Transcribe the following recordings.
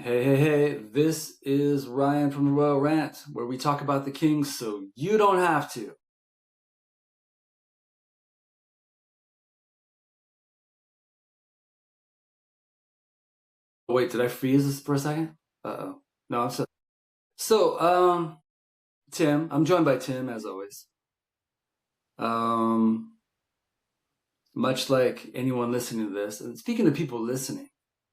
Hey, hey, hey, this is Ryan from the Royal Rant, where we talk about the Kings so you don't have to. Wait, did I freeze this for a second? Uh-oh. No, I'm so. So, Tim, I'm joined by Tim as always. Um, Much like anyone listening to this, and speaking of people listening,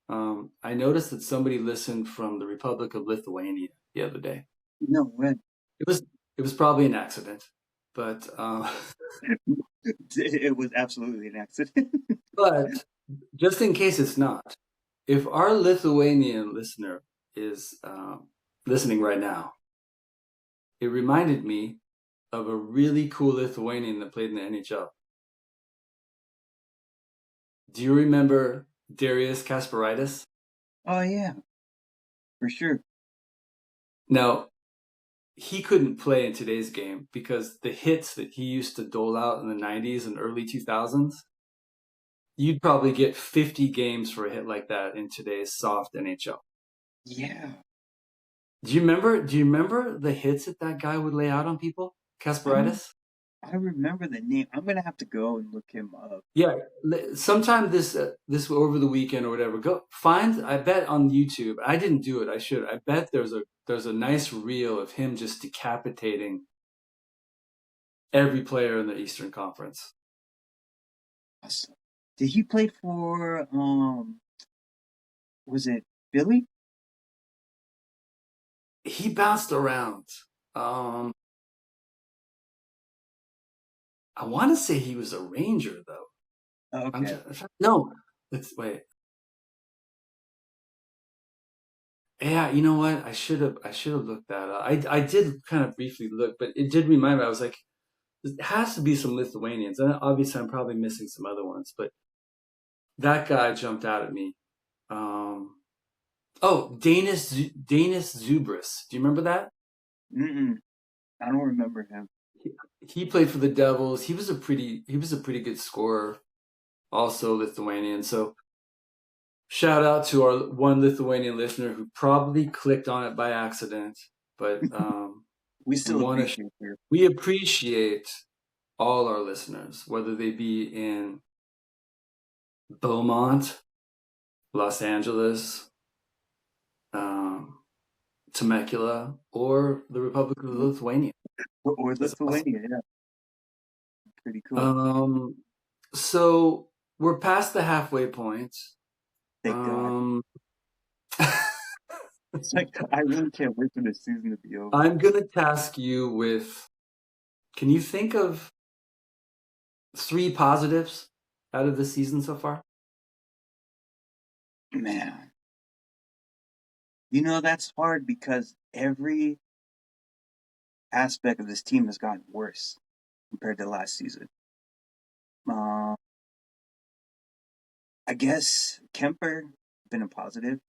I noticed that somebody listened from the Republic of Lithuania the other day. No way. It was it was probably an accident, but It was absolutely an accident. but just in case it's not, if our Lithuanian listener is listening right now, it reminded me of a really cool Lithuanian that played in the NHL. Do you remember Darius Kasparaitis? Oh yeah, for sure. Now, he couldn't play in today's game because the hits that he used to dole out in the 90s and early 2000s, you'd probably get 50 games for a hit like that in today's soft NHL. Yeah. Do you remember the hits that guy would lay out on people? I'm Kasparaitis? I remember the name. I'm gonna have to go and look him up. Yeah, sometime this over the weekend or whatever, go find. I bet on YouTube. I didn't do it. I should. I bet there's a nice reel of him just decapitating every player in the Eastern Conference. Awesome. Did he play for was it Philly? He bounced around. Um, I want to say he was a Ranger though. Oh, okay. No. Let's wait. Yeah, you know what? I should have looked that up. I did kind of briefly look, but it did remind me. I was like, there has to be some Lithuanians, and obviously I'm probably missing some other ones, but that guy jumped out at me. Um, oh, Danis Zubris. Do you remember that? Mm-mm. I don't remember him. He, he played for the Devils. He was a pretty good scorer, also Lithuanian. So shout out to our one Lithuanian listener who probably clicked on it by accident, but We we still want to appreciate her. we appreciate all our listeners, whether they be in Beaumont, Los Angeles, um, Temecula, or the Republic of Lithuania. Or That's awesome. Lithuania, yeah. Pretty cool. Um, so we're past the halfway point. Thank God. Um, It's like I really can't wait for the season to be over. I'm gonna task you with. Can you think of three positives out of the season so far? Man. That's hard because every aspect of this team has gotten worse compared to last season. Uh, I guess Kemper been a positive.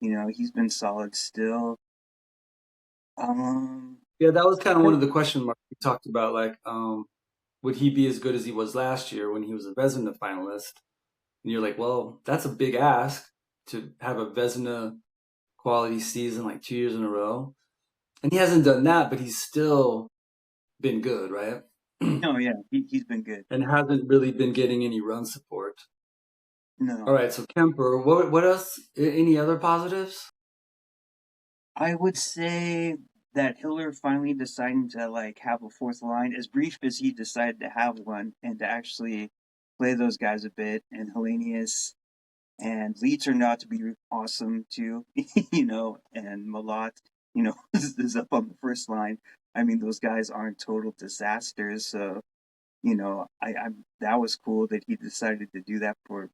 He's been solid still. Um, Yeah, that was kind of I, one of the question marks we talked about. Like, would he be as good as he was last year when he was a Vezina finalist? And you're like, well, that's a big ask to have a Vezina quality season like 2 years in a row. And he hasn't done that, but he's still been good, right? no, yeah, he's been good. And hasn't really been getting any run support. All No, right, so Kemper, what else? Any other positives? I would say that Hiller finally deciding to have a fourth line, as brief as he decided to have one, and to actually play those guys a bit, and Hellenius and Lee turned out to be awesome too, and Malat, is up on the first line. I mean, those guys aren't total disasters, so I that was cool that he decided to do that for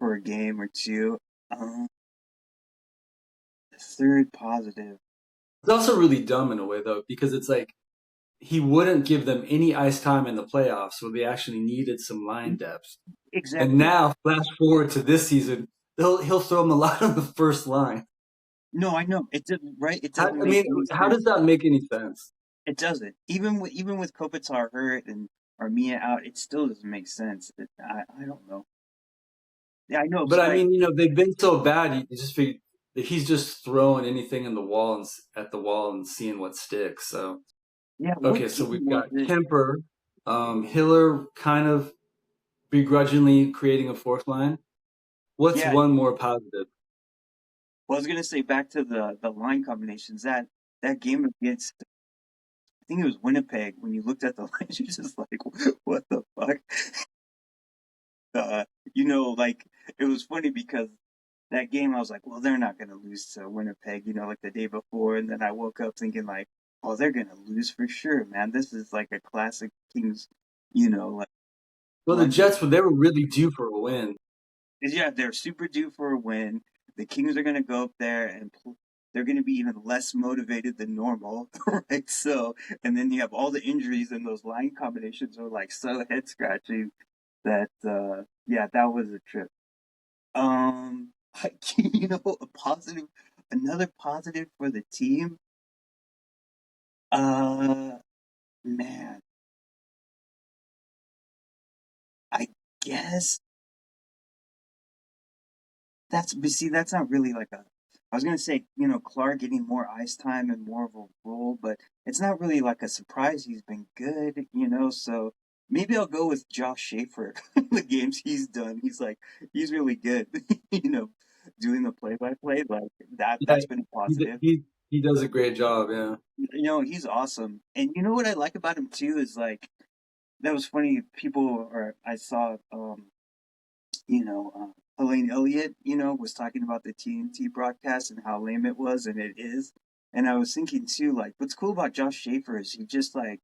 a game or two. Um, the third positive, It's also really dumb in a way though, because it's like he wouldn't give them any ice time in the playoffs, so they actually needed some line depth. And exactly. now, flash forward to this season, he'll throw them a lot on the first line. No, I know it doesn't. Right, it How, doesn't I make mean, any how sense. does that make any sense? It doesn't. Even with Kopitar hurt and Armia out, it still doesn't make sense. I don't know. Yeah, I know. But So I mean, they've been so bad. You just figure he's just throwing anything in the wall and at the wall and seeing what sticks. So Yeah, what okay, so game we've was got it? Kemper, Hiller kind of begrudgingly creating a fourth line. What's Yeah, one more positive? well, I was gonna say back to the line combinations. That game against, I think it was Winnipeg. When you looked at the lines, you're just like, what the fuck? Uh, like it was funny because that game I was like, well, they're not gonna lose to Winnipeg, like the day before, and then I woke up thinking like, oh, they're gonna lose for sure, man. This is like a classic Kings, like Well, the blunder. Jets were they were really due for a win. Yeah, they're super due for a win. The Kings are gonna go up there and they're gonna be even less motivated than normal, right? So, and then you have all the injuries and those line combinations are like so head scratching that yeah, that was a trip. I, a positive, another positive for the team. Uh, man, I guess but see, that's not really like a. I was gonna say, Clark getting more ice time and more of a role, but it's not really like a surprise. He's been good, so maybe I'll go with Josh Schaefer. The games he's done, he's really good, you know, doing the play-by-play like that. Yeah, That's been a positive. he does a great job. Yeah, He's awesome. And you know what I like about him too is like that was funny. People or I saw Elaine Elliott, was talking about the TNT broadcast and how lame it was, and it is. And I was thinking too, like, what's cool about Josh Schaefer is he just like,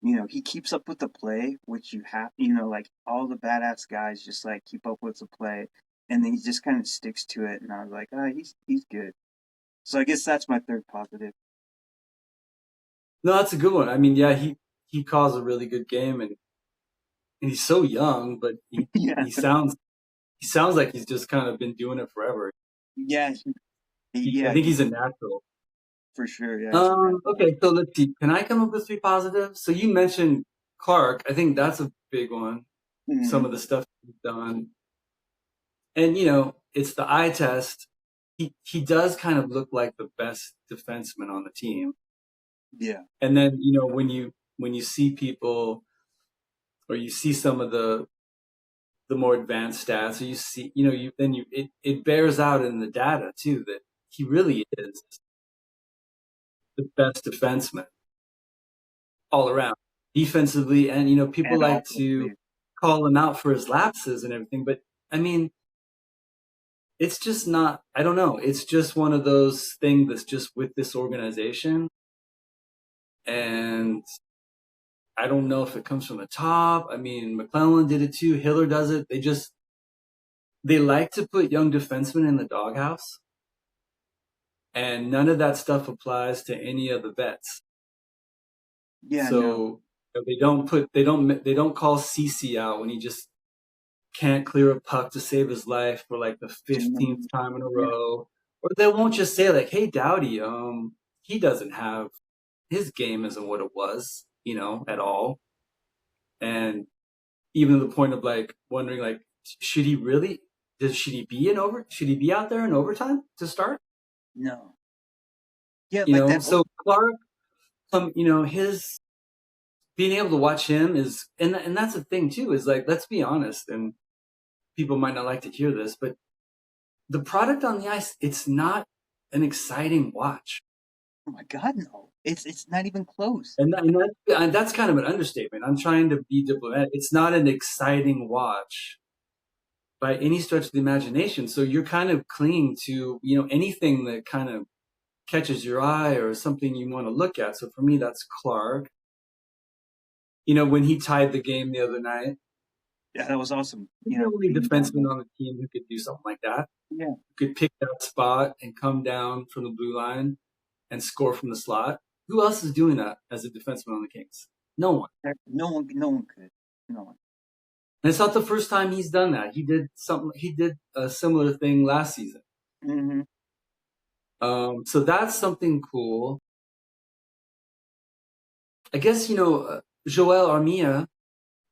he keeps up with the play, which you have, like all the badass guys just like keep up with the play, and then he just kind of sticks to it. And I was like, he's good. So I guess that's my third positive. no, that's a good one. I mean, yeah, he calls a really good game, and he's so young, but Yeah, he sounds like he's just kind of been doing it forever. yeah, I yeah, think he's a natural. for sure. Yeah, he's a Okay, so let's see. Can I come up with three positives? So you mentioned Clark. I think that's a big one. Some mm, of the stuff he's done, and it's the eye test. He does kind of look like the best defenseman on the team. yeah, And then when you see people or you see some of the more advanced stats, or you see it bears out in the data too that he really is the best defenseman all around, defensively, and people and like to offensively, call him out for his lapses and everything, but I mean, it's just not. I don't know. It's just one of those things that's just with this organization, and I don't know if it comes from the top. I mean, McClellan did it too. Hiller does it. They like to put young defensemen in the doghouse, and none of that stuff applies to any of the vets. yeah, no, So they don't call CC out when he just can't clear a puck to save his life for like the 15th mm, time in a yeah, row, or they won't just say like, "Hey, Dowdy, he doesn't have his game isn't what it was, at all," and even to the point of like wondering like, should he really? Should he be Should he be out there in overtime to start? no, yeah, like that. So Clark, his being able to watch him is, and that's the thing too, is like, let's be honest, and people might not like to hear this, but the product on the ice, it's not an exciting watch. Oh my God, no! It's not even close. And that's kind of an understatement. I'm trying to be diplomatic. It's not an exciting watch by any stretch of the imagination. So you're kind of clinging to, anything that kind of catches your eye or something you want to look at. So for me, that's Clark. When he tied the game the other night, Yeah, that was awesome. he's the only Being down defenseman there. on the team who could do something like that. Yeah, Who could pick that spot and come down from the blue line and score from the slot. Who else is doing that as a defenseman on the Kings? No one. no one could. No one. And it's not the first time he's done that. He did a similar thing last season. Hmm. So that's something cool. I guess, Joel Armia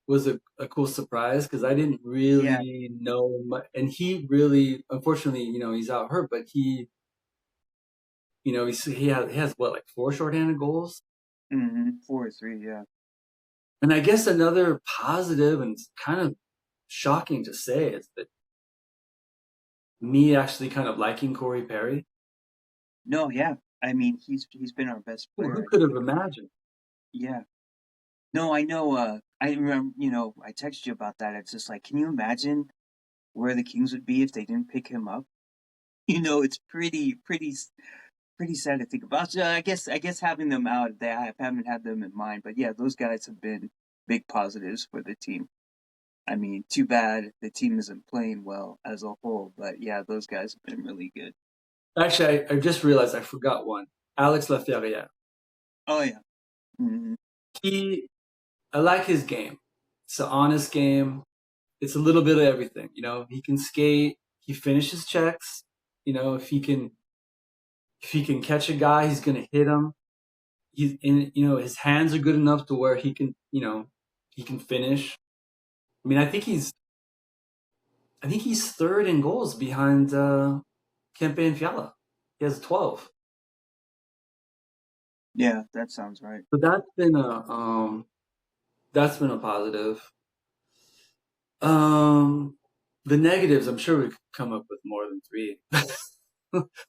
was a cool surprise because I didn't Yeah, really know much. And he really, unfortunately, he's out hurt, but You know, he has what, like 4 shorthanded goals. 4-3, yeah. And I guess another positive and kind of shocking to say is that me actually kind of liking Corey Perry. No, yeah. I mean, he's been our best Who player, I could have think. imagined? Yeah. No, I know. I remember. I texted you about that. It's just like, can you imagine where the Kings would be if they didn't pick him up? It's pretty sad to think about. So I guess having them out, I haven't had them in mind. But yeah, those guys have been big positives for the team. I mean, too bad the team isn't playing well as a whole. But yeah, those guys have been really good. Actually, I just realized I forgot one. Alex Laferriere. Oh yeah. Hmm. He, I like his game. It's an honest game. It's a little bit of everything. You know, he can skate. He finishes checks. You know, if he can catch a guy, he's gonna hit him. He's in. You know, his hands are good enough to where he can. You know, he can finish. I mean, I think he's third in goals behind Kempe and Fiala. He has 12. Yeah, that sounds right. So that's been a positive. Um, the negatives, I'm sure we could come up with more than three.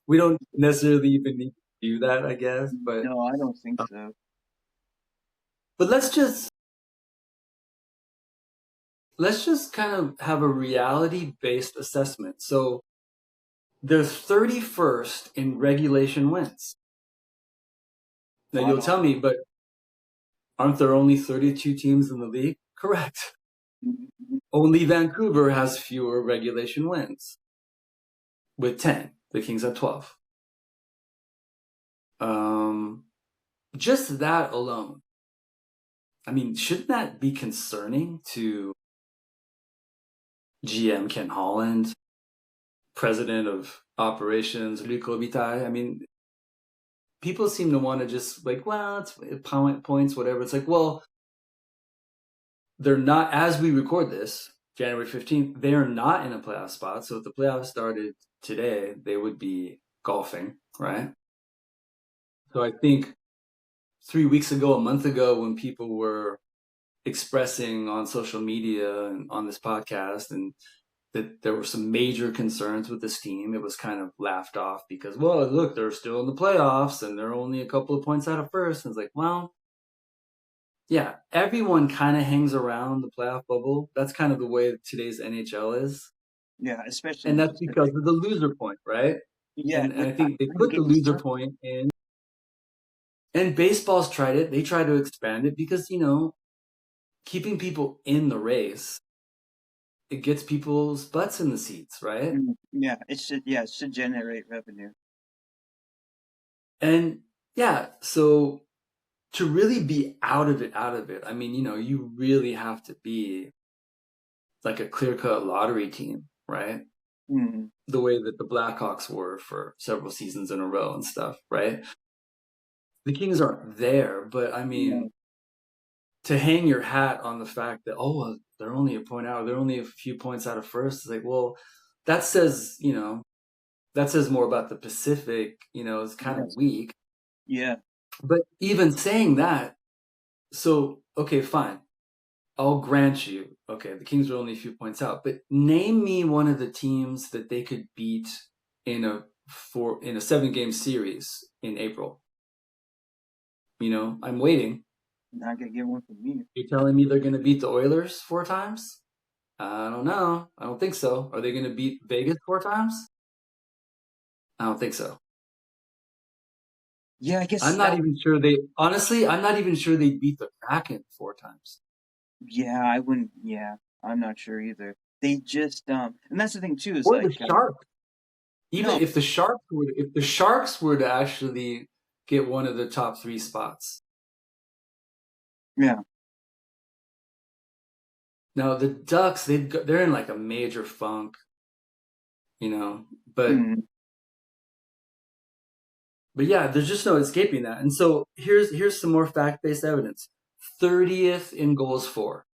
We don't necessarily even need to do that, I guess. But No, I don't think uh, so. but let's just kind of have a reality based assessment. So they're 31st in regulation wins. Now Spot you'll on. tell me, but aren't there only 32 teams in the league? Correct. Mhm. Only Vancouver has fewer regulation wins with 10. The Kings have 12. Um, just that alone. I mean, shouldn't that be concerning to GM Ken Holland, president of operations Luc Robitaille? I mean, people seem to want to just like, well, it's points, whatever. It's like, well, they're not, as we record this, January 15th, they are not in a playoff spot. So if the playoffs started today, they would be golfing, right? So I think 3 weeks ago, a month ago, when people were expressing on social media and on this podcast and that there were some major concerns with this team, it was kind of laughed off because, well, look, they're still in the playoffs and they're only a couple of points out of first. And it's like, well, yeah, everyone kind of hangs around the playoff bubble. That's kind of the way today's NHL is. Yeah, especially And with that's the because stretching. of the loser point, right? Yeah, And with I think they nine put the games loser too. point in. And baseball's tried it. They try to expand it because, keeping people in the race, it gets people's butts in the seats, right? Yeah, it should generate revenue. And yeah, so to really be out of it, I mean, you really have to be like a clear-cut lottery team, right? Mm, The way that the Blackhawks were for several seasons in a row and stuff, right? The Kings aren't there, but I no, mean, to hang your hat on the fact that, oh, well, they're only a point out, they're only a few points out of first, it's like, well, that says, that says more about the Pacific, it's kind of yes, weak. yeah, But even saying that, so, okay, fine. I'll grant you, okay, the Kings are only a few points out, but name me one of the teams that they could beat in a 7-game series in April. I'm waiting. not gonna get one from me. You're telling me they're going to beat the Oilers 4 times? I don't know. I don't think so. Are they going to beat Vegas 4 times? I don't think so. Yeah, I guess I'm not that. even sure honestly, I'm not even sure they beat the Kraken 4 times. Yeah, I wouldn't. Yeah, I'm not sure either. They just and that's the thing too is Or the like Sharks. Even no, if the Sharks were to actually get one of the top 3 spots. yeah, Now the Ducks, they're in like a major funk, you know. But mm, but yeah, there's just no escaping that. And so here's some more fact-based evidence. 30th in goals for.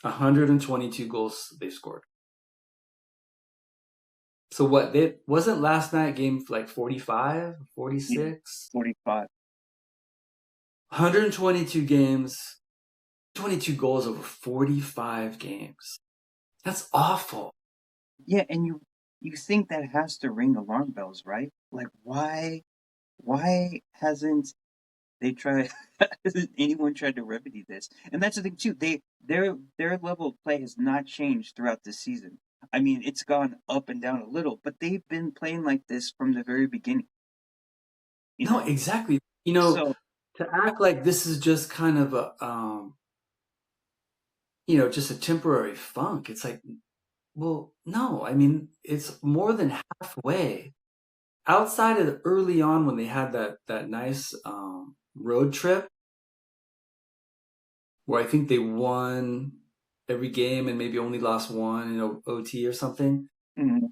122 goals they've scored. So what? They wasn't last night game like 45, Yeah, 46? 45. 122 games, 22 goals over 45 games. That's awful. Yeah, and you think that has to ring alarm bells, right? Like why hasn't they tried hasn't anyone tried to remedy this? And that's the thing too. Their level of play has not changed throughout the season. I mean, it's gone up and down a little, but they've been playing like this from the very beginning, you No, know. exactly. So To act like this is just kind of a just a temporary funk. It's like, well, no. I mean, it's more than halfway. Outside of early on when they had that nice road trip where I think they won every game and maybe only lost one in OT or something. mhm,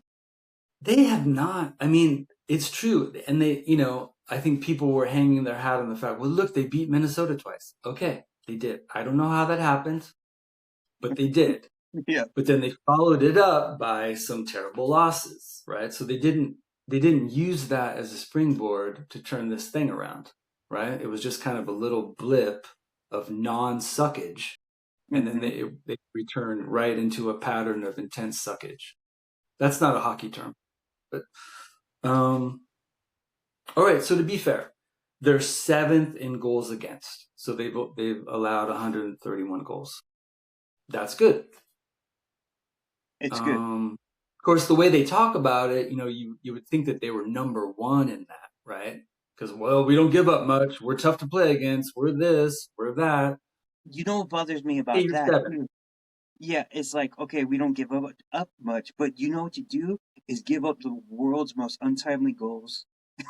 They have not. I mean, it's true, and I think people were hanging their hat on the fact. Well, look, they beat Minnesota twice. Okay, they did. I don't know how that happened, but they did. yeah, But then they followed it up by some terrible losses, right? So they didn't use that as a springboard to turn this thing around, right? It was just kind of a little blip of non-suckage, and then mhm. they returned right into a pattern of intense suckage. That's not a hockey term, but um, all right. So to be fair, they're seventh in goals against, so they've allowed 131 goals. That's good. It's good. Of course, the way they talk about it, you would think that they were number one in that, right? Because, well, we don't give up much. We're tough to play against. We're this. We're that. You know what bothers me Hey, about you're that seven. too? Yeah, it's like, okay, we don't give up much, but you know what you do is give up the world's most untimely goals,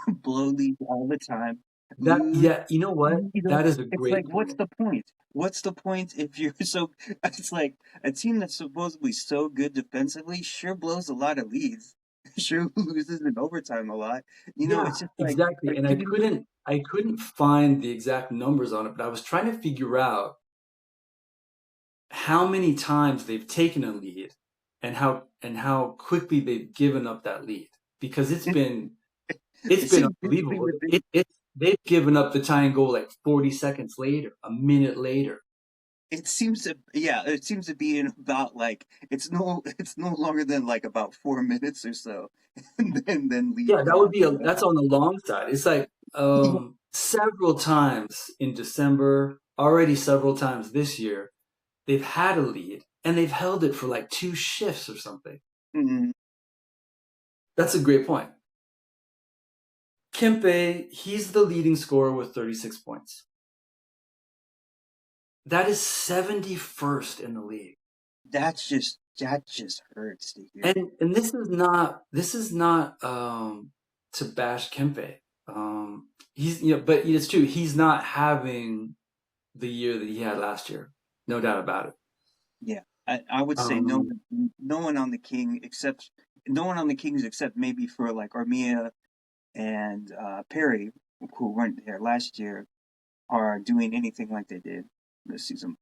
blow leads all the time, lose. Yeah, you know what? You know, That is a it's like, great what's point. the point? What's the point if you're so? It's like a team that's supposedly so good defensively sure blows a lot of leads, sure loses in overtime a lot. You know, Yeah, it's just exactly. like And to I me, couldn't I couldn't find the exact numbers on it, but I was trying to figure out how many times they've taken a lead and how quickly they've given up that lead because it's it been seems usually unbelievable. within. They've given up the tying goal like 40 seconds later, a minute later. It seems to, yeah, it seems to be in about like it's no longer than like about 4 minutes or so, and then lead Yeah, gone. that's on the long side. It's like several times in December, already several times this year, they've had a lead and they've held it for like two shifts or something. Mhm. That's a great point. Kempe, he's the leading scorer with 36 points. That is 71st in the league. That just hurts to hear. And this is not to bash Kempe. He's but it's true. He's not having the year that he had last year. No doubt about it. Yeah, I would say Um, no one on the King except no one on the Kings except maybe for like Armia and Perry, who weren't there last year, are doing anything like they did this season.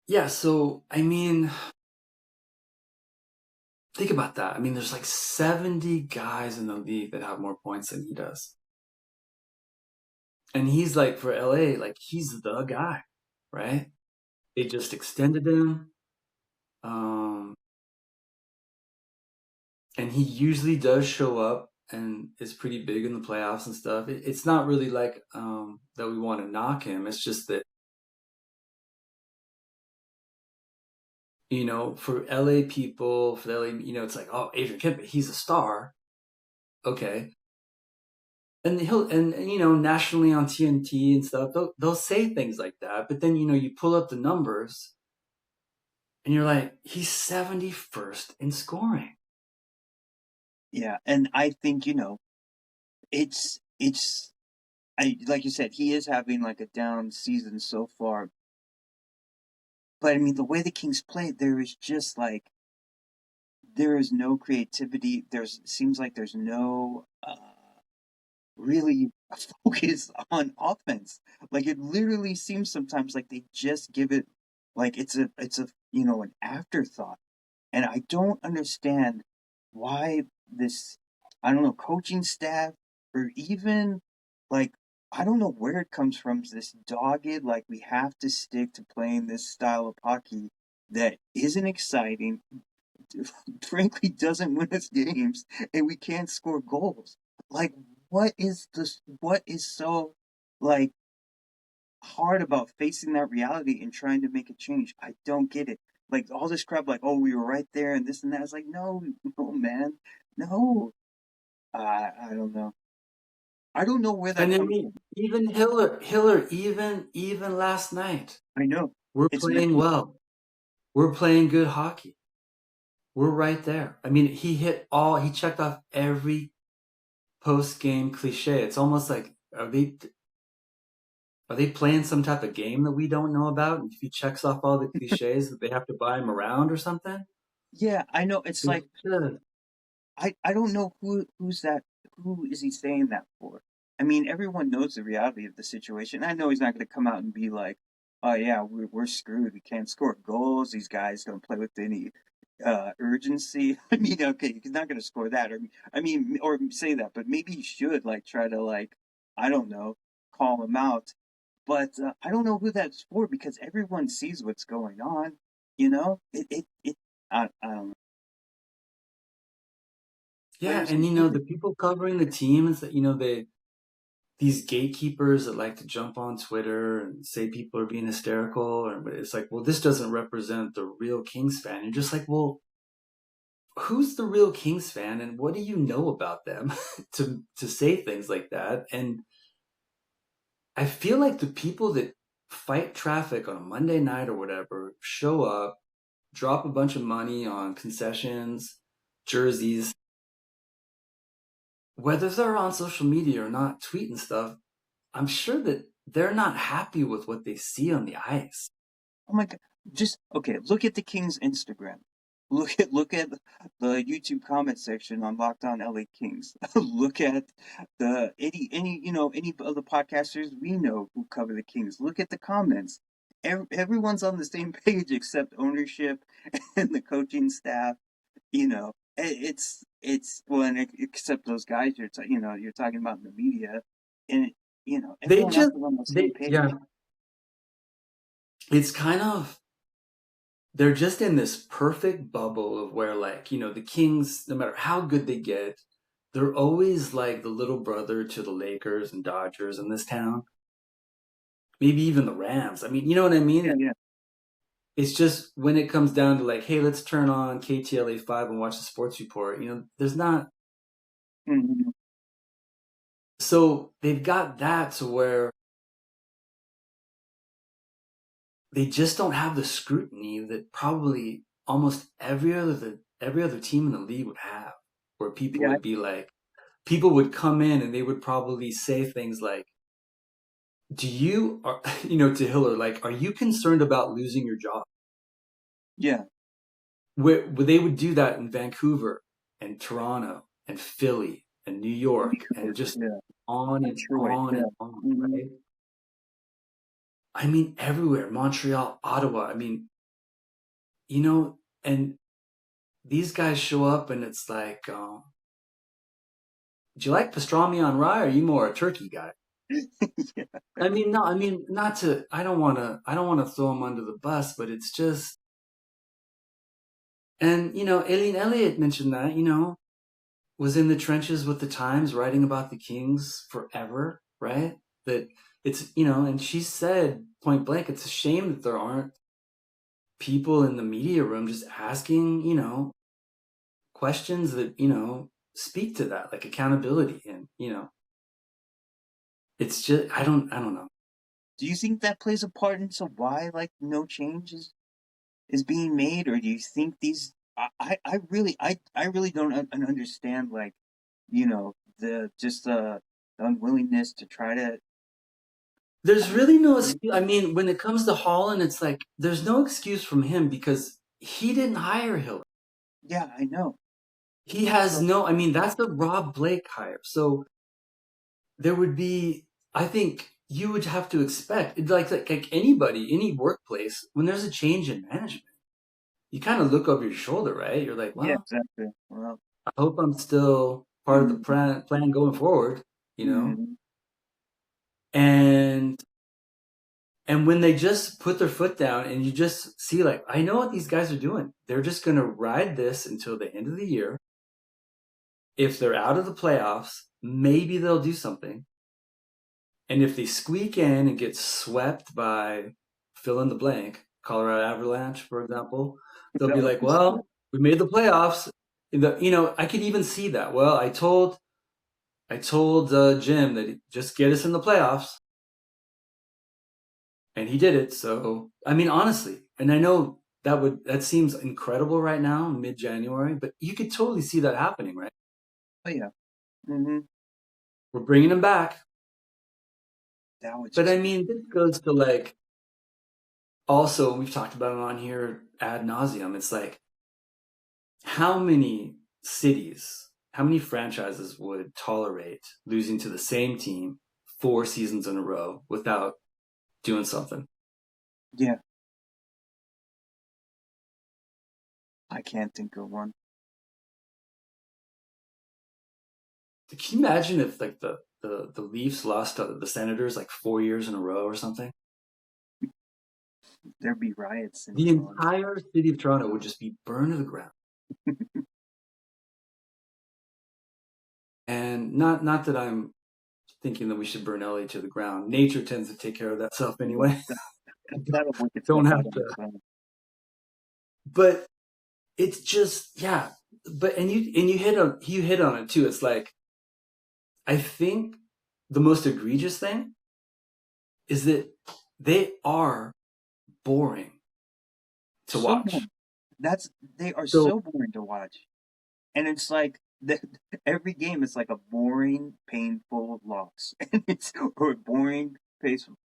yeah. So I mean, think about that. I mean, there's like 70 guys in the league that have more points than he does, and he's like for LA, like he's the guy, right? They just extended him. Um, and he usually does show up and is pretty big in the playoffs and stuff. It's not really like that we want to knock him. It's just that for LA people, for LA, it's like, oh, Adrian Kempe, he's a star, okay, and he'll and nationally on TNT and stuff, they'll say things like that, but then you pull up the numbers and you're like, he's 71st in scoring. Yeah, and I think it's I like you said he is having like a down season so far, but I mean the way the Kings play, there is just like there is no creativity. There's seems like there's no really focus on offense. Like it literally seems sometimes like they just give it like it's a an afterthought. And I don't understand why this, I don't know, coaching staff or even like, I don't know where it comes from, this dogged, like, we have to stick to playing this style of hockey that isn't exciting, frankly, doesn't win us games, and we can't score goals. Like, what is so, like, hard about facing that reality and trying to make a change? I don't get it. Like all this crap, like, oh, we were right there and this and that. It's like, no, no, man, no. I don't know. I don't know where that And I comes mean, from. even Hiller, even last night, I know we're it's playing mental. well. We're playing good hockey. We're right there. I mean, he checked off every post game cliche. It's almost like are they playing some type of game that we don't know about? And if he checks off all the cliches, that they have to buy him around or something. Yeah, I know. It's It's like just, I don't know who's that. Who is he saying that for? I mean, everyone knows the reality of the situation. I know he's not going to come out and be like, "Oh yeah, we're screwed. We can't score goals. These guys don't play with any urgency." I mean, okay, he's not going to score that, or I mean, or say that, but maybe he should like try to like, I don't know, call him out. But I don't know who that's for because everyone sees what's going on. It. I don't know. yeah, Players and and the coaches. people covering the team is that these gatekeepers that like to jump on Twitter and say people are being hysterical, or but it's like, well, this doesn't represent the real Kings fan. You're just like, well, who's the real Kings fan, and what do you know about them to say things like that? And I feel like the people that fight traffic on a Monday night or whatever show up, drop a bunch of money on concessions, jerseys, whether they're on social media or not tweeting stuff, I'm sure that they're not happy with what they see on the ice. Oh my god! Just okay. Look at the Kings' Instagram. Look at the YouTube comment section on Locked On LA Kings. Look at the any of the podcasters we know who cover the Kings. Look at the comments. Everyone's on the same page except ownership and the coaching staff. It's well, and except those guys you're talking about in the media, and They everyone else just is on the same they yeah, page. it's kind of they're just in this perfect bubble of where like, the Kings, no matter how good they get, they're always like the little brother to the Lakers and Dodgers in this town. Maybe even the Rams. I mean, you know what I Yeah, mean? yeah. It's just when it comes down to like, hey, let's turn on KTLA 5 and watch the sports report, there's not. Mhm. So they've got that to where they just don't have the scrutiny that probably almost every other team in the league would have, where Yeah, people would come in and they would probably say things like, do you are to Hiller, like, are you concerned about losing your job? yeah. Where they would do that in Vancouver and Toronto and Philly and New York and Vancouver, just yeah. on and Detroit, on yeah. and on, Mhm. right? I mean, everywhere, Montreal, Ottawa. I mean, and these guys show up and it's like, do you like pastrami on rye, or are you more a turkey guy? Yeah. I mean, no, I mean, not to, I don't want to throw him under the bus, but it's just, and, Aileen Elliott mentioned that, was in the trenches with the Times writing about the Kings forever, right? That and she said point blank, it's a shame that there aren't people in the media room just asking, questions that, speak to that, like accountability. And, it's just, I don't know. Do you think that plays a part into why like no change is being made, or do you think these? I really don't understand like the just the unwillingness to try to. There's really no Yeah, excuse. I mean, when it comes to Holland, it's like, there's no excuse from him because he didn't hire Hillary. yeah, I know. He has So no, I mean, that's the Rob Blake hire. So there would be, I think you would have to expect, like anybody, any workplace, when there's a change in management, you kind of look over your shoulder, right? You're like, Yeah, well, exactly. Well, I hope I'm still part of the mm-hmm, plan going forward, you know? mm-hmm. And when they just put their foot down and you just see like, I know what these guys are doing. They're just going to ride this until the end of the year. If they're out of the playoffs, maybe they'll do something. And if they squeak in and get swept by fill in the blank, Colorado Avalanche, for example, they'll That be would like, be sad. well, we made the playoffs. I could even see that. Well, I told Jim that just get us in the playoffs, and he did it. So, I mean, honestly, and I know that seems incredible right now, mid January, but you could totally see that happening, right? Oh yeah. Mm-hmm. We're bringing him back, That would but just I be. mean, this goes to like also we've talked about it on here ad nauseum. It's like how many cities, how many franchises would tolerate losing to the same team 4 seasons in a row without doing something? Yeah, I can't think of one. Can you imagine if like the Leafs lost to the Senators like 4 years in a row or something? There'd be riots in The Toronto. entire city of Toronto would just be burned to the ground. And not that I'm thinking that we should burn LA to the ground. Nature tends to take care of that stuff Yeah, anyway. that'll work Don't itself have out on to. its own. But it's just yeah. But you hit on it too. It's like I think the most egregious thing is that they are boring to So watch. boring. That's they are So so boring to watch, and it's like every game is like a boring, painful loss, and it's or a boring,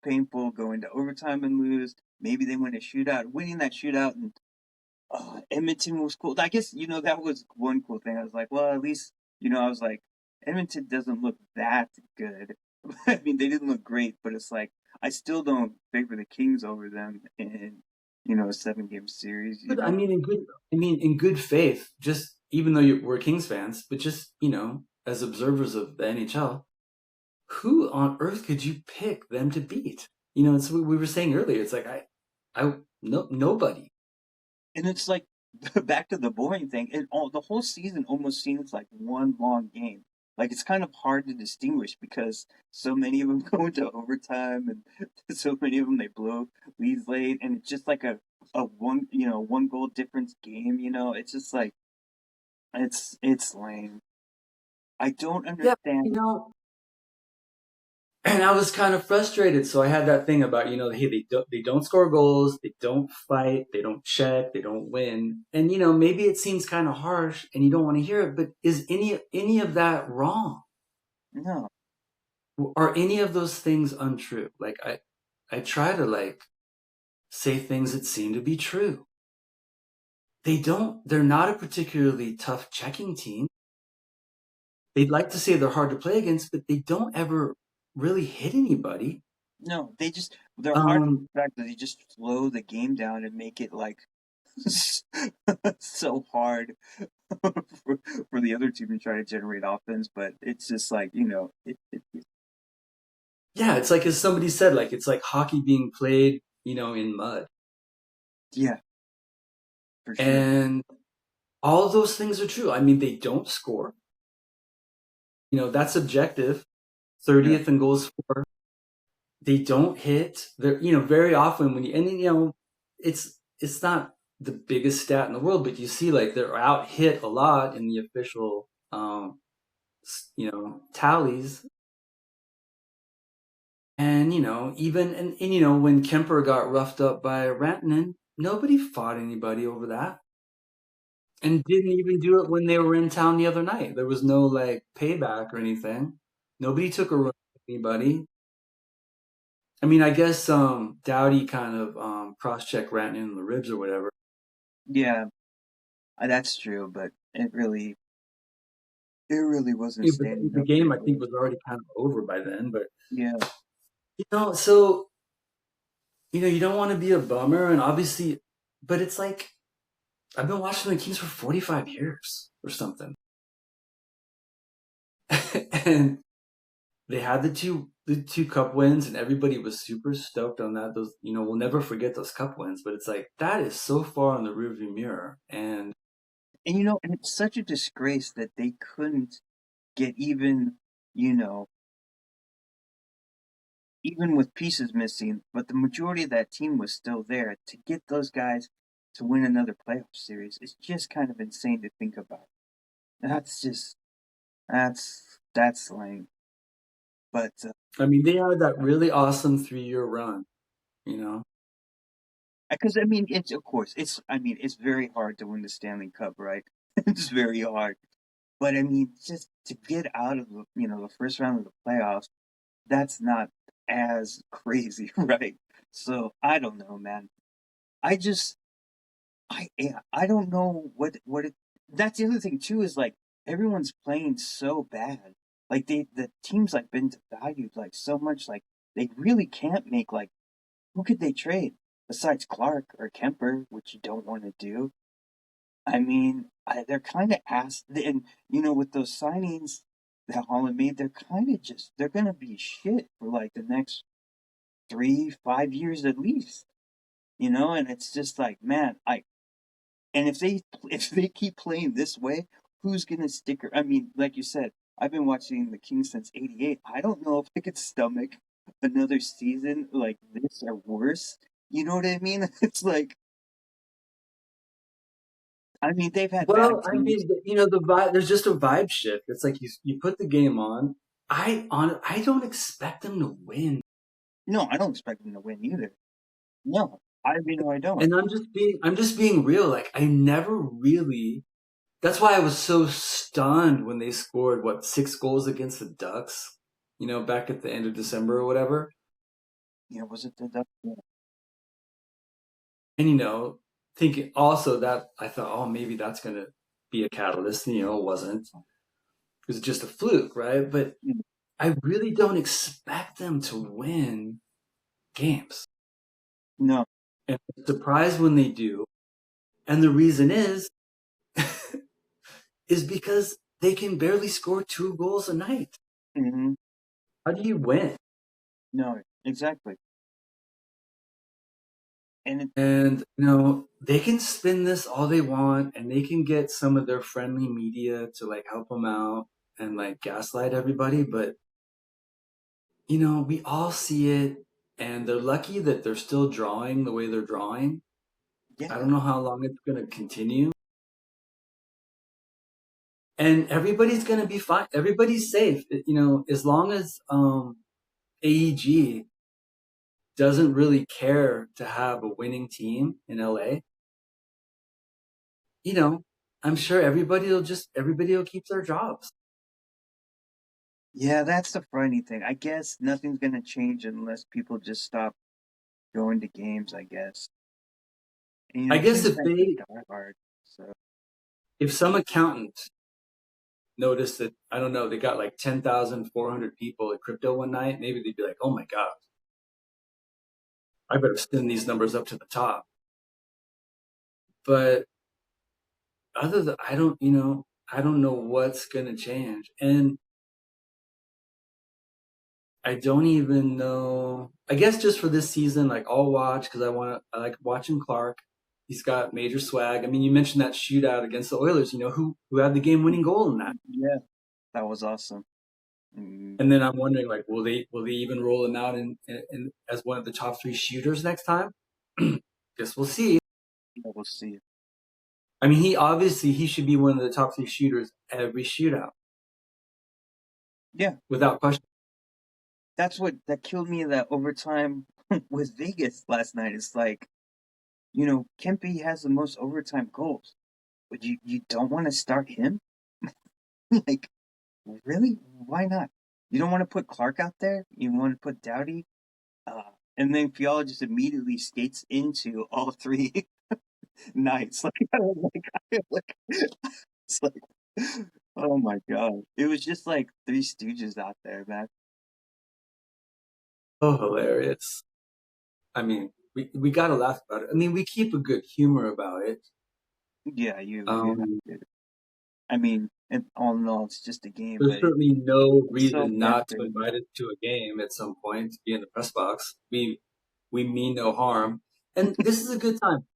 painful going to overtime and lose. Maybe they win a shootout, winning that shootout, and Edmonton was cool. I guess that was one cool thing. I was like, well, at least I was like, Edmonton doesn't look that good. I mean, they didn't look great, but it's like I still don't favor the Kings over them in a 7 game series. but I mean in good faith, just even though we're Kings fans, but just as observers of the NHL, who on earth could you pick them to beat? It's what we were saying earlier. It's like I no nobody. And it's like back to the boring thing. The whole season almost seems like one long game. Like it's kind of hard to distinguish because so many of them go into overtime, and so many of them they blow leads late, and it's just like a one goal difference game. It's just like it's lame. I don't Yeah, understand. and I was kind of frustrated. So I had that thing about hey, they don't score goals, they don't fight, they don't check, they don't win, and maybe it seems kind of harsh, and you don't want to hear it, but is any of that wrong? No, Are any of those things untrue? Like I try to like say things that seem to be true. They're not a particularly tough checking team. They'd like to say they're hard to play against, but they don't ever really hit anybody. no, they're hard in Um, the fact that they just slow the game down and make it like so hard for, for the other team to try to generate offense, but it's just like yeah, it's like as somebody said, like it's like hockey being played, in mud. yeah, for sure. And all of those things are true. I mean, they don't score. That's objective. Yeah, 30th in goals for. They don't hit. They're, very often when it's not the biggest stat in the world, but you see like they're out hit a lot in the official, tallies. And, even, and when Kemper got roughed up by Rantanen, nobody fought anybody over that. And didn't even do it when they were in town the other night. There was no like payback or anything. Nobody took a run at anybody. I mean, I guess Dowdy kind of cross-checked Rantanen in the ribs or whatever. yeah, that's true, but it really wasn't Yeah, but standing the up for game I think anybody. was already kind of over by then. But Yeah, so you don't want to be a bummer, and obviously, but it's like I've been watching the Kings for 45 years or something. And they had the two cup wins and everybody was super stoked on that. Those, we'll never forget those cup wins, but it's like that is so far in the rearview mirror. And And and it's such a disgrace that they couldn't get even, you know, even with pieces missing, but the majority of that team was still there to get those guys to win another playoff series. It's just kind of insane to think about. That's just that's lame. But I mean, they had that really awesome 3-year run, you know. because I mean, it's of course it's very hard to win the Stanley Cup, right? It's very hard. But I mean, just to get out of the first round of the playoffs, that's not as crazy, right? So I don't know, man. I just yeah, I don't know what it. That's the other thing too is like everyone's playing so bad. Like the teams like been devalued like so much. Like they really can't make like who could they trade besides Clark or Kemper, which you don't want to do. I mean, they're kind of asked, and with those signings that Holland made, they're kind of just they're gonna be shit for like the next 3, 5 years at least. And it's just like, man, and if they keep playing this way, who's gonna stick? I mean, like you said, I've been watching the Kings since '88. I don't know if I could stomach another season like this or worse. You know what I mean? It's like, I mean, they've had bad Well, I teams. mean, the vibe. There's just a vibe shift. It's like you put the game on. I don't expect them to win, No, I don't expect them to win either. No, I don't. and I'm just being real. Like I never really. That's why I was so stunned when they scored 6 goals against the Ducks. Back at the end of December or whatever. Was it the Ducks? Yeah. And thinking also that I thought, oh, maybe that's gonna be a catalyst. It wasn't. It was just a fluke, right? But Mm. I really don't expect them to win games. No. And I'm surprised when they do. And the reason is because they can barely score 2 goals a night. Hmm. How do you win? No, exactly. And And they can spin this all they want, and they can get some of their friendly media to like help them out and like gaslight everybody. But we all see it, and they're lucky that they're still drawing the way they're drawing. I yeah, don't know how long it's going to continue. And everybody's going to be fine. Everybody's safe. As long as AEG doesn't really care to have a winning team in LA, you know, I'm sure everybody will keep their jobs. yeah, that's the funny thing. I guess nothing's gonna change unless people just stop going to games. I guess. And I guess Kings if fans they are diehard, so if some accountant noticed that, I don't know, they got like 10,400 people at crypto one night, maybe they'd be like, "Oh my god, I better send these numbers up to the top." But other than I don't know what's gonna change. And I don't even know. I guess just for this season, like I'll watch because I like watching Clarke. He's got major swag. I mean, you mentioned that shootout against the Oilers. Who had the game-winning goal in that? yeah, that was awesome. Mm, And then I'm wondering, like, will they even roll him out as one of the top three shooters next time? Guess we'll see. yeah, we'll see. I mean, he should be one of the top three shooters every shootout Yeah, without question. that's what that killed me. That overtime with Vegas last night. It's like Kempe has the most overtime goals, but you don't want to start him. Like, really? Why not? You don't want to put Clark out there? You want to put Doughty? And then Fiala just immediately skates into all three nights. Like, it's like, oh my god. It was just like Three Stooges out there, man. Oh, hilarious! I mean, we got to laugh about it. I mean, we keep a good humor about it. Yeah, you have Um, to. I mean, and all in all, it's just a game, there's but certainly no it's so reason not to frustrating. invite it to a game at some point to be in the press box. We mean no harm, and this is a good time.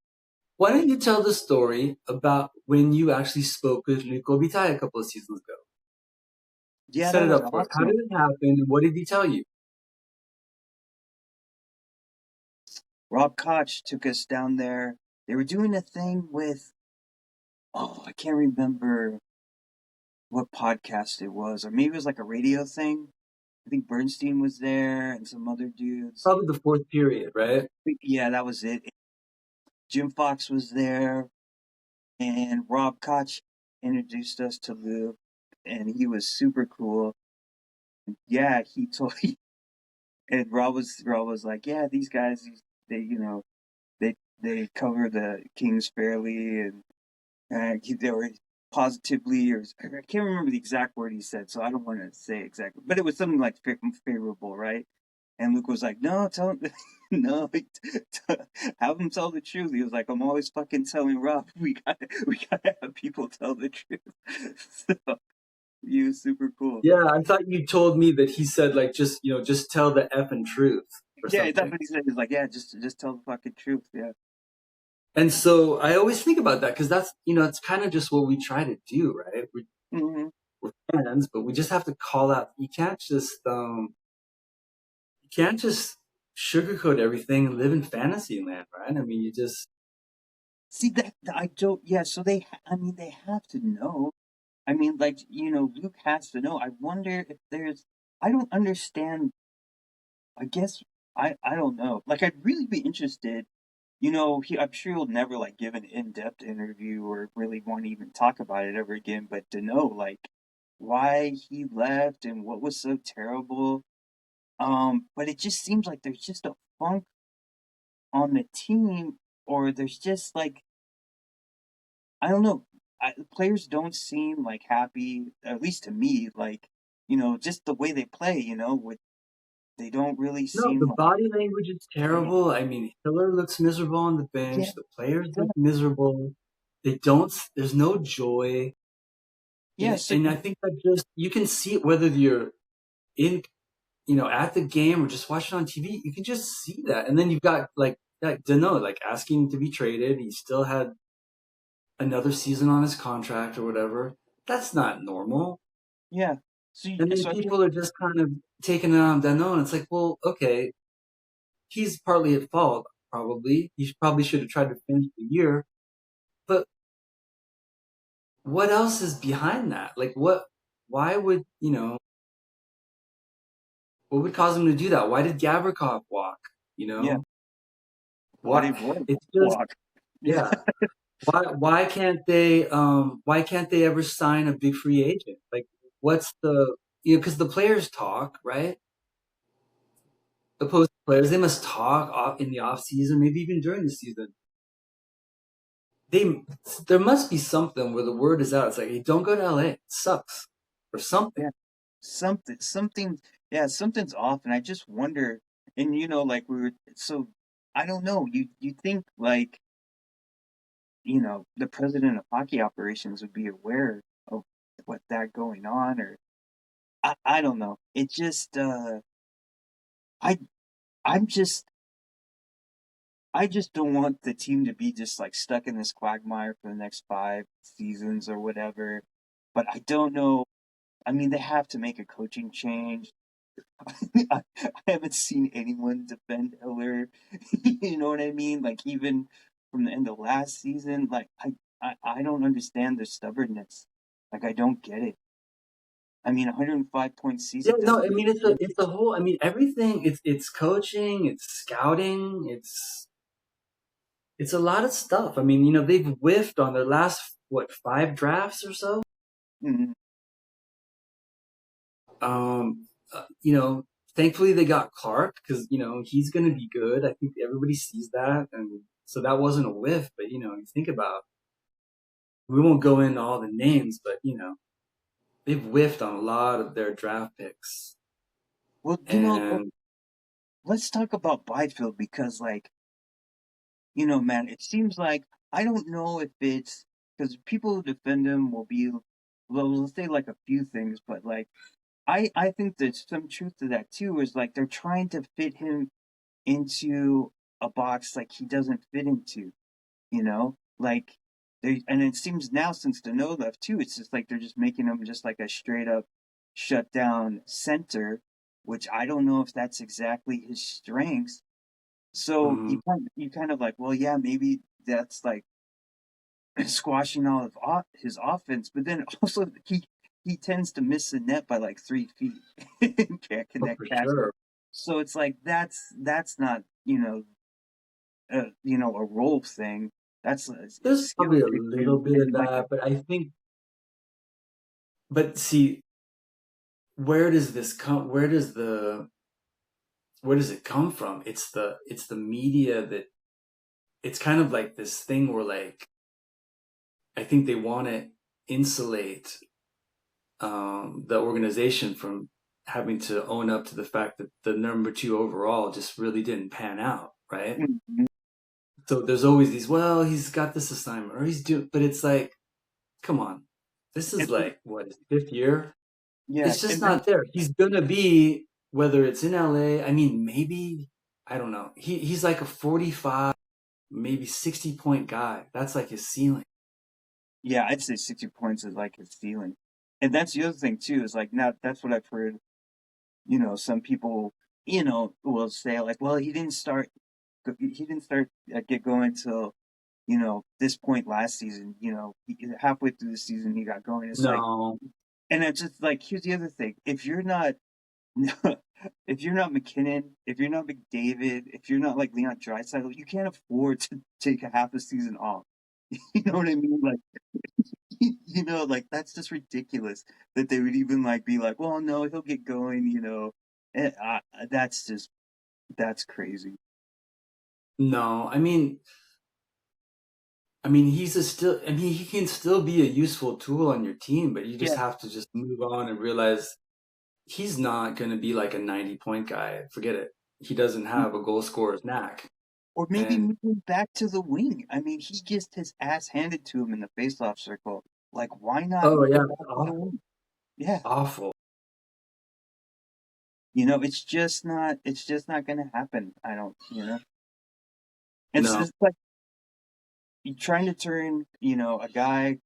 Why don't you tell the story about when you actually spoke with Luc Robitaille a couple of seasons ago? Yeah, Set that it was up for us. How did awesome. it happen, and what did he tell you? Rob Koch took us down there. They were doing a thing with, oh, I can't remember what podcast it was, or maybe it was like a radio thing. I think Bernstein was there and some other dudes. Probably the fourth period, right? Yeah, that was it. Jim Fox was there, and Rob Koch introduced us to Luke, and he was super cool. Yeah, he told and Rob was like, yeah, these guys, they they cover the Kings fairly, and they were positively, or I can't remember the exact word he said, so I don't want to say exactly, but it was something like favorable, right? And Luke was like, no, tell him, no, have him tell the truth. He was like, I'm always fucking telling Rob, we gotta have people tell the truth. So he was super cool. Yeah, I thought you told me that he said like just just tell the effing truth or Yeah, that's something. what he said. He's like, yeah, just tell the fucking truth. Yeah, And so I always think about that because that's it's kind of just what we try to do, right? hmm We're fans, but we just have to call out. You can't just sugarcoat everything and live in fantasy land, right? I mean, you just see that I don't. Yeah, so I mean, they have to know. I mean, like, Luke has to know. I wonder if there's, I don't understand. I guess, I don't know. Like, I'd really be interested. I'm sure he'll never, like, give an in-depth interview or really want to even talk about it ever again, but to know, like, why he left and what was so terrible. But it just seems like there's just a funk on the team, or there's just, like, I don't know. Players don't seem like happy, at least to me. Like, just the way they play. They don't really no. seem The like, body language is yeah, terrible. I mean, Hiller looks miserable on the yeah, bench. The players it look does. miserable. They don't. There's no joy, Yeah, so and I think that just you can see it whether you're in at the game or just watching on TV, you can just see that. And then you've got like Dano, like asking to be traded. He still had another season on his contract or whatever. That's not normal. yeah, And then so I guess, people are just kind of taking it on Dano, and it's like, well, okay, he's partly at fault, probably. He probably should have tried to finish the year. But what else is behind that? Like, why would, what would cause him to do that? Why did Gavrikov walk? You yeah, know, why what? did Roy It's just, walk? Yeah, yeah. Why can't they ever sign a big free agent? Like what's the because the players talk, right? The post players they must talk off in the off season, maybe even during the season. They there must be something where the word is out. It's like, hey, don't go to LA. It sucks. Or something. yeah, something, yeah, something's off, and I just wonder. And like so I don't know. You think like the president of hockey operations would be aware of what that going on, or I don't know. It just I I'm just I just don't want the team to be just like stuck in this quagmire for the next 5 seasons or whatever. But I don't know. I mean, they have to make a coaching change. I haven't seen anyone defend Eller. You know what I mean? Like even from the end of last season, like I don't understand their stubbornness. Like I don't get it. I mean, 105-point Yeah, season no, doesn't I make mean it's a sense. it's a whole I mean everything it's coaching, it's scouting, it's a lot of stuff. I mean, they've whiffed on their last what, 5 drafts or so. Mhm. Um, thankfully they got Clark because he's going to be good. I think everybody sees that, and so that wasn't a whiff. But you think about we won't go into all the names, but they've whiffed on a lot of their draft picks, Well, and let's talk about Byfield because, like, man, it seems like I don't know if it's. because people who defend him will be, well, they'll say like a few things, but like I think there's some truth to that too. Is like they're trying to fit him into a box like he doesn't fit into, you know, like they, and it seems now since the no left too, it's just like they're just making him just like a straight up shut down center, which I don't know if that's exactly his strengths. So Hmm. you kind of like, well, yeah, maybe that's like squashing all of his offense, but then also he tends to miss the net by like 3 feet and can't Oh, connect for passes. sure. So it's like that's not a role thing. That's a There's skill probably a little issue bit of and like that, but I think, but see, where does this come? Where does it come from? It's the media that it's kind of like this thing where like I think they want to insulate the organization from having to own up to the fact that the number two overall just really didn't pan out, right? Mhm. So there's always these, well, he's got this assignment or he's doing, but it's like, come on, this is and like what his fifth year. yeah, It's just and then not there. He's gonna be whether it's in LA. I mean, maybe I don't know. He's like a 45, maybe 60 point guy. That's like his ceiling. yeah, I'd say 60 points is like his ceiling. And that's the other thing too, is like now that's what I've heard, some people, will say like, well, he didn't start get going till, this point last season, halfway through the season he got going. It's like, No, and it's just like, here's the other thing. If you're not, if you're not McKinnon, if you're not McDavid, if you're not like Leon Draisaitl, you can't afford to take a half a season off. You know what I mean? Like, like that's just ridiculous that they would even like be like, well, no, he'll get going, And, that's crazy. no. I mean, he's a still. I mean, he can still be a useful tool on your team, but you just Yeah. have to just move on and realize he's not going to be like a 90 point guy. Forget it. He doesn't have a goal scorer's knack. Or maybe And move him back to the wing. I mean, he gets his ass handed to him in the faceoff circle. Like, why not oh move yeah, him it's back to the awful, wing? Yeah. awful. It's just not gonna happen. I don't, No, it's like you trying to turn, a guy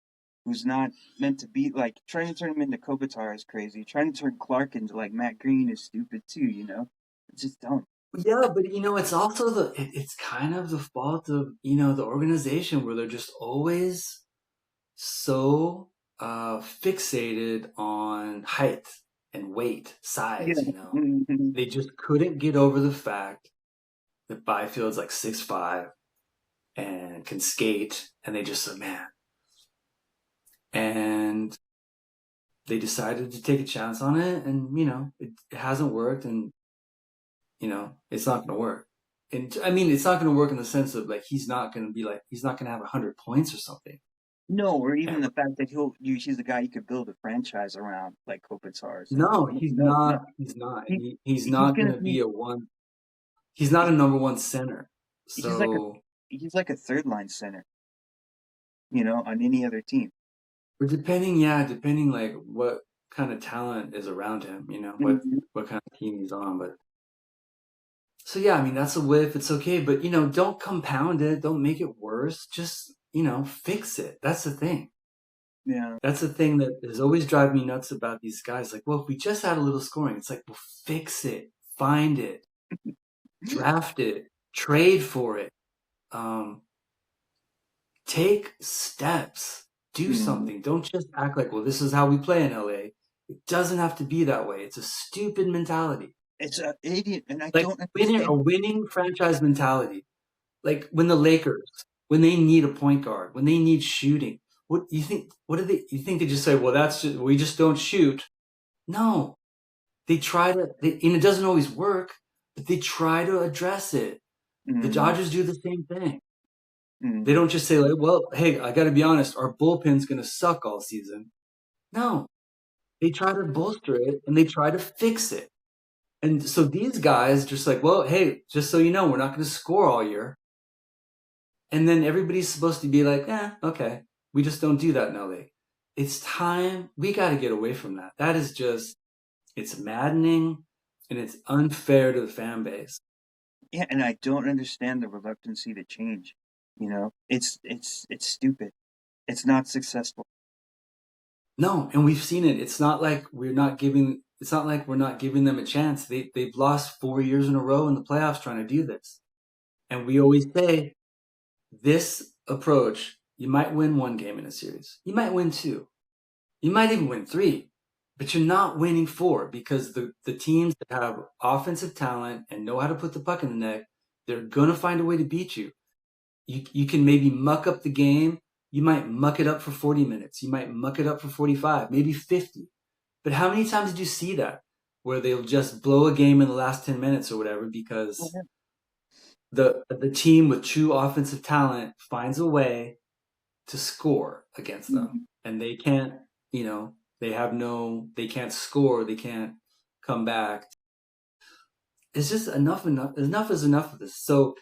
who's not meant to be like trying to turn him into Kopitar is crazy. Trying to turn Clark into like Matt Green is stupid too. It's just dumb. yeah, but it's also it's kind of the fault of the organization where they're just always so fixated on height and weight, Yeah. size. Hmm. They just couldn't get over the fact that Byfield's like 6'5" and can skate, and they just said, man, and they decided to take a chance on it, and it hasn't worked, and it's not going to work. And I mean, it's not going to work in the sense of like he's not going to have 100 points or something No, or even ever. the fact that he's the guy you could build a franchise around, like Kopitar or something. No, No, he's no, not. no. He's not. He He's he's not going gonna to be be a one. He's not a number one center. he's like a So, he's like a third line center, on any other team. or depending like what kind of talent is around him. Mhm. What kind of team he's on. But so yeah, I mean that's a whiff. It's okay, but don't compound it. Don't make it worse. Just fix it. That's the thing. Yeah. That's the thing that has always driven me nuts about these guys. Like, well, if we just had a little scoring, it's like, well, fix it, find it, draft it, trade for it, um, take steps, do Mhm. something. Don't just act like, well, this is how we play in LA. It doesn't have to be that way. It's a stupid mentality. It's a idiot, and I Like don't a understand. winning franchise mentality. Like when the Lakers, when they need a point guard, when they need shooting, what you think? What do they? You think they just say, well, we just don't shoot? No, they try to, and it doesn't always work, but they try to address it. The Mhm. Dodgers do the same thing. They Mhm. don't just say like, well, hey, I got to be honest, our bullpen's going to suck all season. No, they try to bolster it and they try to fix it. And so these guys just like, well, hey, just so you know, we're not going to score all year. And then everybody's supposed to be like, okay. We just don't do that in LA. It's time. We got to get away from that. That is just, it's maddening and it's unfair to the fan base. Yeah, and I don't understand the reluctancy to change. You know, it's stupid. It's not successful. No, and we've seen it. It's not like we're not giving them a chance. They've lost 4 years in a row in the playoffs trying to do this. And we always say this approach, you might win one game in a series. You might win two. You might even win three, but you're not winning four because the teams that have offensive talent and know how to put the puck in the net, they're going to find a way to beat you. You can maybe muck up the game. You might muck it up for 40 minutes. You might muck it up for 45, maybe 50. But how many times did you see that where they'll just blow a game in the last 10 minutes or whatever because the team with true offensive talent finds a way to score against them, Mhm. and they can't, they can't score, they can't come back. It's just enough is enough of this. So,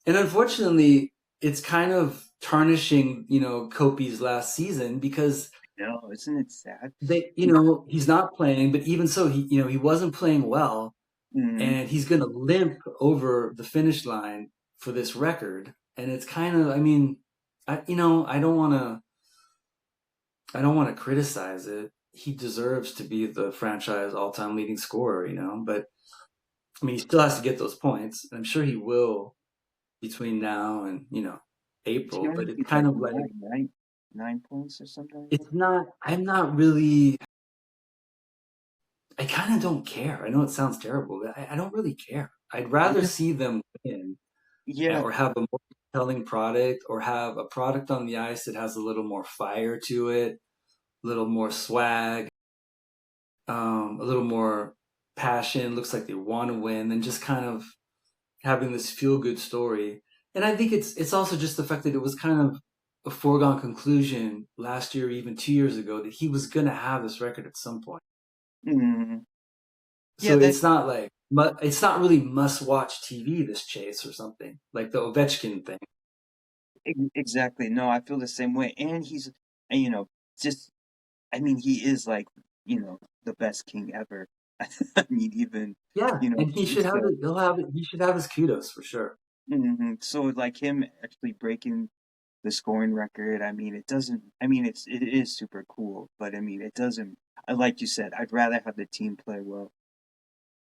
and unfortunately, it's kind of tarnishing, Kopi's last season because No, isn't it sad? he's not playing, but even so, he wasn't playing well, Mm, and he's going to limp over the finish line for this record. And it's kind of, I mean, I don't want to criticize it. He deserves to be the franchise all-time leading scorer, but I mean, he still has to get those points. And I'm sure he will between now and, he April, only but it's needs kind like of like, nine, right? 9 points or something like that. I'm not really, I kind of don't care. I know it sounds terrible, but I don't really care. I'd rather Yeah, see them win yeah, or have a more compelling product or have a product on the ice that has a little more fire to it, a little more swag, a little more passion, looks like they want to win, than just kind of having this feel good story. And I think it's also just the fact that it was kind of a foregone conclusion last year, even 2 years ago, that he was gonna have this record at some point. mm, yeah. So That it's not really must watch TV, this chase or something like the Ovechkin thing. exactly. No, I feel the same way. And just I mean, he is like the best king ever. I mean, even Yeah, and he should have so. it. He'll have it. He should have his kudos for sure. So like him actually breaking the scoring record. I mean, it doesn't. I mean, it is super cool, but I mean, it doesn't. Like you said, I'd rather have the team play well.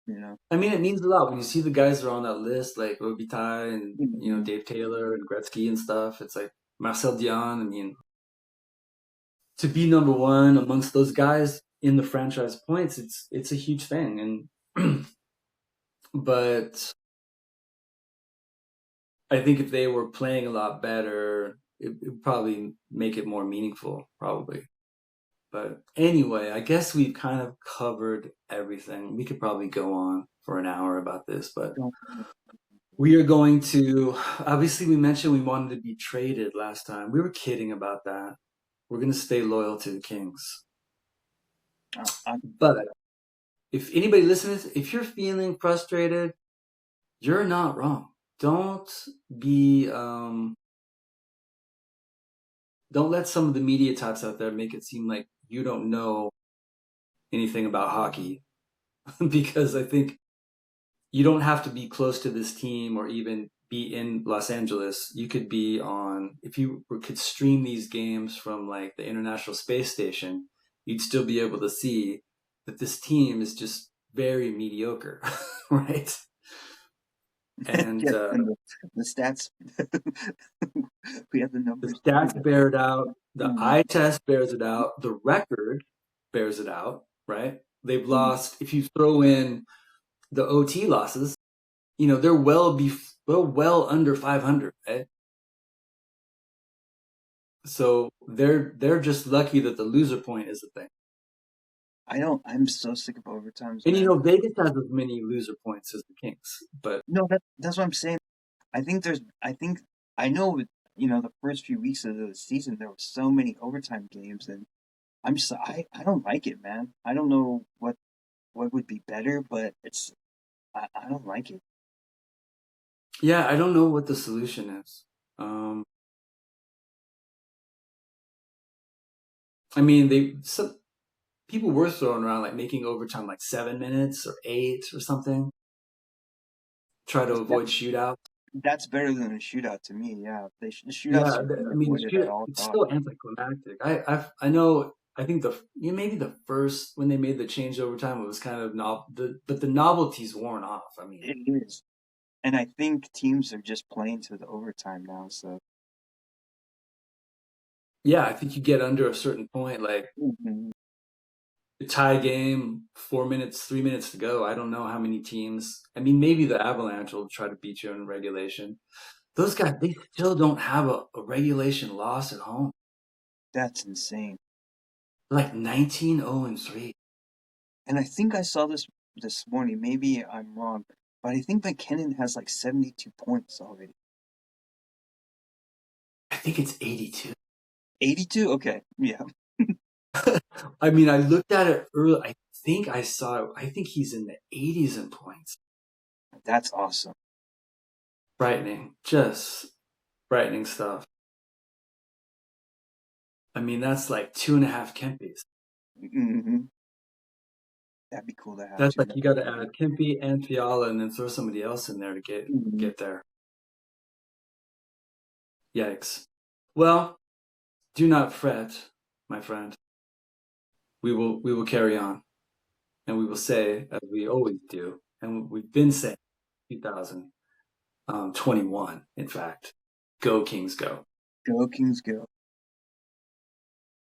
You know. I mean, it means a lot when you see the guys that are on that list, like Robitaille and Mhm. Dave Taylor and Gretzky and stuff. It's like Marcel Dion. I mean, to be number one amongst those guys in the franchise points, it's a huge thing. And but I think if they were playing a lot better, it would probably make it more meaningful, probably. But anyway, I guess we've kind of covered everything. We could probably go on for an hour about this, but Don't. we are going to, obviously, we mentioned we wanted to be traded last time. We were kidding about that. We're going to stay loyal to the Kings. I, But if anybody listens, if you're feeling frustrated, you're not wrong. Don't be, don't let some of the media types out there make it seem like you don't know anything about hockey. Because I think you don't have to be close to this team or even be in Los Angeles. You could be on, if you could stream these games from like the International Space Station, you'd still be able to see that this team is just very mediocre, right? And yeah, and the stats. We have the the numbers to prove stats it. bear it out, the Mhm. eye test bears it out, the record bears it out, right? They've Mhm. lost, if you throw in the OT losses, they're well under 500, right? So they're just lucky that the loser point is a thing. I don't. I'm so sick of overtimes, And man. Vegas has as many loser points as the Kings, but No, that's what I'm saying. I think there's. I think I know. The first few weeks of the season, there were so many overtime games, and I'm just. I don't like it, man. I don't know what would be better, but I don't like it. yeah, I don't know what the solution is. Um, I mean, some people were throwing around like making overtime like 7 minutes or 8 or something. Try to That, avoid shootout. that's better than a shootout to me. Yeah, the shootouts Yeah, should be I mean, avoided at all it's costs. still anticlimactic. I know. I think maybe the first when they made the change overtime, it was kind of but the novelty's worn off. I mean, It is, and I think teams are just playing to the overtime now. So yeah, I think you get under a certain point, like mhm. a tie game, 4 minutes, 3 minutes to go. I don't know how many teams. I mean, maybe the Avalanche will try to beat you in regulation. Those guys, they still don't have a regulation loss at home. That's insane. Like 19-0-3. And I think I saw this morning. Maybe I'm wrong, but I think McKinnon has like 72 points already. I think it's 82. 82? Okay, yeah, I mean, I looked at it early. I think he's in the 80s in points. that's awesome. Frightening. Just frightening stuff. I mean, that's like 2.5 Kempes. Hmm. That'd be cool to have That's two like and you a got half to add Kempe and Fiala and then throw somebody else in there to get Mhm. get there. Yikes. Well, do not fret, my friend. We will carry on, and we will say as we always do, and we've been saying 2021. In fact, go Kings, go. Go Kings go.